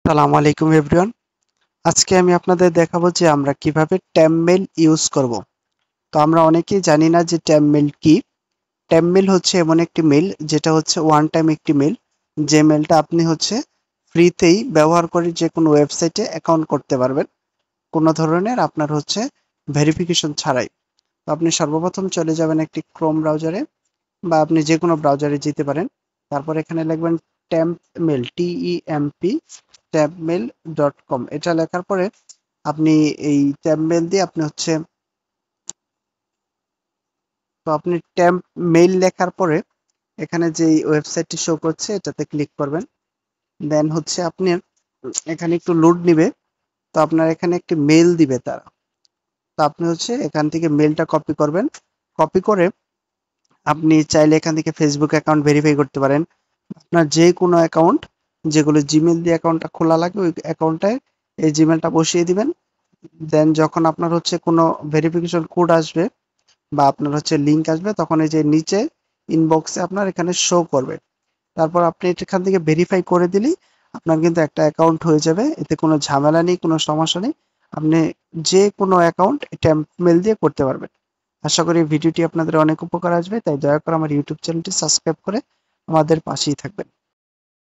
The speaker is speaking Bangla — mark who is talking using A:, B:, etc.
A: আসসালামু আলাইকুম এভরিওয়ান। আজকে আমি আপনাদের দেখাবো যে আমরা কিভাবে ট্যাব মেইল ইউজ করব। তো আমরা অনেকেই জানি না যে ট্যাব মেইল কি। ট্যাব মেইল হচ্ছে এমন একটি মেইল যেটা হচ্ছে ওয়ান টাইম একটি মেইল, যে মেইলটা আপনি হচ্ছে ফ্রিতেই ব্যবহার করে যে কোনো ওয়েবসাইটে অ্যাকাউন্ট করতে পারবেন, কোনো ধরনের আপনার হচ্ছে ভেরিফিকেশন ছাড়াই। তো আপনি সর্বপ্রথম চলে যাবেন একটি ক্রোম ব্রাউজারে, বা আপনি যে কোনো ব্রাউজারে যেতে পারেন। তারপর এখানে লিখবেন ট্যাম্প মেল, TEMP tabmail.com। এটা লেখার পরে আপনি এই ট্যাব মেল দিয়ে আপনি হচ্ছে, তো আপনি ট্যাম্প মেইল লেখার পরে এখানে যে ওয়েবসাইটটি শো করছে এটাতে ক্লিক করবেন। দেন হচ্ছে আপনি এখানে একটু লোড নিবে। তো আপনার এখানে একটি মেইল দিবে তারা। তো আপনি হচ্ছে এখান থেকে মেইলটা কপি করবেন। কপি করে আপনি চাইলে এখান থেকে ফেসবুক অ্যাকাউন্ট ভেরিফাই করতে পারেন। আপনার যে কোনো অ্যাকাউন্ট, যেগুলো জিমেল দিয়ে অ্যাকাউন্টটা খোলা লাগে ওই অ্যাকাউন্টে এই জিমেলটা বসিয়ে দিবেন। দেন যখন আপনার হচ্ছে কোনো ভেরিফিকেশন কোড আসবে বা আপনার হচ্ছে লিংক আসবে, তখন এই যে নিচে ইনবক্সে আপনার এখানে শো করবে। তারপর আপনি এখান থেকে ভেরিফাই করে দিলেই আপনার কিন্তু একটা অ্যাকাউন্ট হয়ে যাবে। এতে কোনো ঝামেলা নেই, কোনো সমস্যা নেই। আপনি যে কোনো অ্যাকাউন্ট ট্যাম্প মেল দিয়ে করতে পারবেন। আশা করি ভিডিওটি আপনাদের অনেক উপকার আসবে, তাই দয়া করে আমার ইউটিউব চ্যানেলটি সাবস্ক্রাইব করে আমাদের পাশেই থাকবেন।